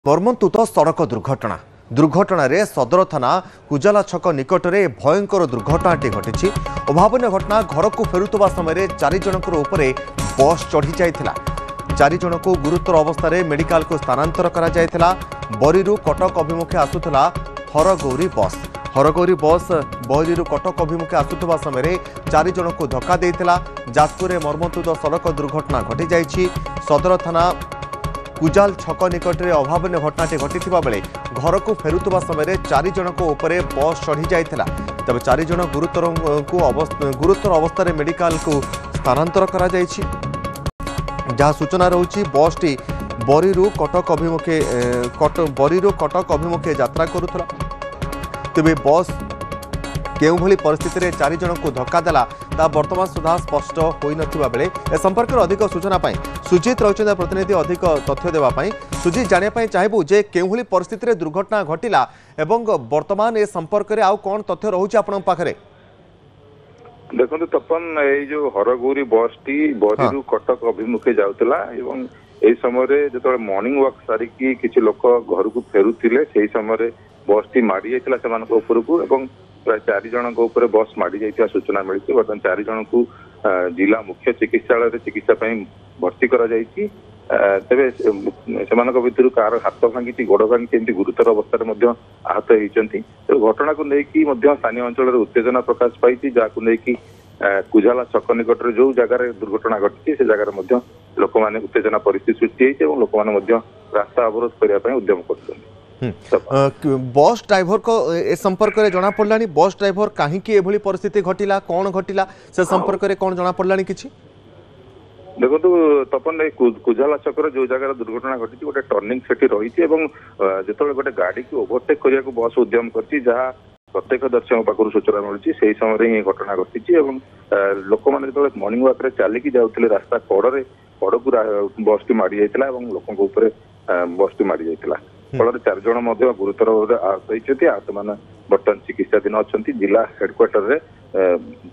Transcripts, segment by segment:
मर्मन्तुत सड़क दुर्घटना दुर्घटन सदर थाना कुजाला छक निकट में भयंकर दुर्घटनाटी घटी। अभावन घटना घर को फेरुवा समय 4 जनकर उपरे बस चढ़ी जाइथिला। 4 जन को गुरुतर अवस्था मेडिकल को स्थानांतर करा जाइथिला। बरीरू कटक अभिमुखे आसुथिला हरगौरी बस बरीरू कटक अभिमुखे आसुथिबा समय 4 जन को धक्का देइथिला। जाजपुर मर्मन्तुत सड़क दुर्घटना घटी जाइछि। सदर थाना कुजाल छक निकट में अभावन घटनाटी घटी बेले घर को फेरुवा समय 4 जन को उपरे बस चढ़ी जाइथिला। तबे 4 जन गुरुतर अवस्था मेडिकल को स्थानांतर करा जाइछि। जहाँ सूचना रही बस टी बरीरू कटक अभिमुखे यात्रा करुला। तेबे बस केउ भली परिस्थिति रे 4 जन को धक्का देला ता वर्तमान सुधा स्पष्ट होई नथिबा बेले ए संपर्क में अधिक सूचना पाई सुजीत रहिचंदा प्रतिनिधि अधिक तथ्य देवा पाई। सुजीत जानिया पाई चाहेबु जे केउ भली परिस्थिति रे दुर्घटना घटिला एवं वर्तमान ए संपर्क रे आउ कोन तथ्य रहउची आपन पाखरे। देखो तपन ए जो हरगौरी बस टी बरीरू कटक अभिमुखे जाउतला एवं ए समय रे जतले मॉर्निंग वॉक सारिकी किछि लोक घर को फेरुथिले सेही समय रे बस टी माडी जाइतला सेमानक ऊपर को एवं प्राय 4 जन ऊपर बस माडी जाइतिया सूचना मिली। बर्तमान 4 जन को जिला मुख्य चिकित्सालय चिकित्सा भर्ती करा जाइछि। तेबे सेमानक भितर कार हाथ भांगी गोड़ भांगी एमती गुरुतर अवस्था आहत होती। घटना को लेकिन स्थानीय अंचल उत्तेजना प्रकाश पाई जहाँ लेकिन कुजाला छक निकट जो जगार दुर्घटना घटी से जगार लोक मैंने उत्तेजना परिस्थिति सृष्टि होती लोक मैंने रास्ता अवरोध करने उद्यम कर। बस ड्राइवर को ए संपर्क में जना पड़ा बस ड्राइवर कहीं परिस्थिति घटिला कौन घटिला से संपर्क में कौन जना पड़ा कि देखो तपन कुजाला छकर जो जगह दुर्घटना घटी गोटे टर्निंग सेठी रही जो गोटे गाड़ी की ओभरटेक करने को बस उद्यम कर जहाँ प्रत्यक्षदर्शी पाखु सूचना मिली से समय ही घटना घटी। लोक मैंने जो मॉर्निंग वॉक चलिकी जाते रास्ता कड़े कड़ को बस टी माड़ी जाता लोकों बस टी माड़ी जाता फल 4 जन गुरुतर आहत होती। आहत मैंने बर्तमान चिकित्साधीन अच्छा जिला हेडक्वार्टर रे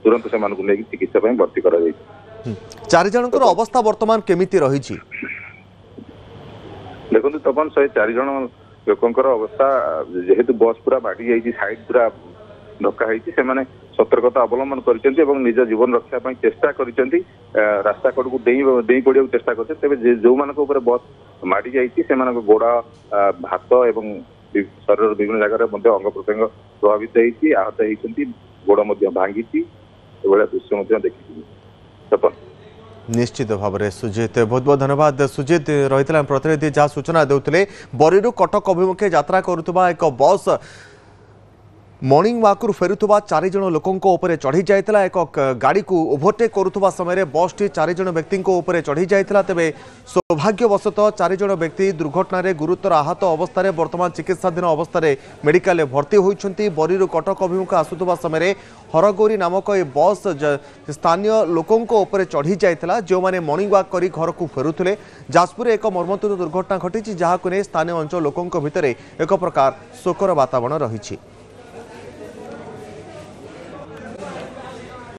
तुरंत से चिकित्सा भर्ती करा 4 जन अवस्था वर्तमान केमिति रही देखो तपन 4 जन लोकंर अवस्था जेहेतु बस पूरा बाड़ी जाइए साइड पूरा धक्का होती से सतर्कता अवलंबन कर निज जीवन रक्षा चेष्टा कर रास्ता कड़ को डेई पड़ा चेष्टा करते जो मानक बस माड़ी जाइए गोड़ हाथ एवं शरीर विभिन्न जगह अंग प्रत्यंग प्रभावित होती आहत होती गोड़ भांगी दृश्य देखी। निश्चित भाव में सुजीत बहुत बहुत धन्यवाद। सुजीत रही प्रतिनिधि जहाँ सूचना देते बरीरू कटक अभिमुखे यात्रा करुवा एक बस मॉर्निंग वॉक फेरुवा 4 जन लोकों उपर चढ़ी जाइथिला। एक गाड़ी को ओभरटेक करुवा समय बस टी 4 जन व्यक्ति उपर चढ़ी जाइथिला। तेबे सौभाग्यवशतः 4 जन व्यक्ति दुर्घटना रे गुरुतर आहत अवस्था वर्तमान चिकित्साधीन अवस्था मेडिकल भर्ती होइछंती। बरीरू कटक अभिमुख आसुवा समय हरगौरी नामक ए बस स्थानीय लोकों उपर चढ़ी जाइथिला जो माने मॉर्निंग वॉक करी घर को फेरुथिले। जाजपुर एक मर्मन्तुत दुर्घटना घटी जहाँ को स्थानीय अंचल लोकों भितर एक प्रकार शोकर वातावरण रही।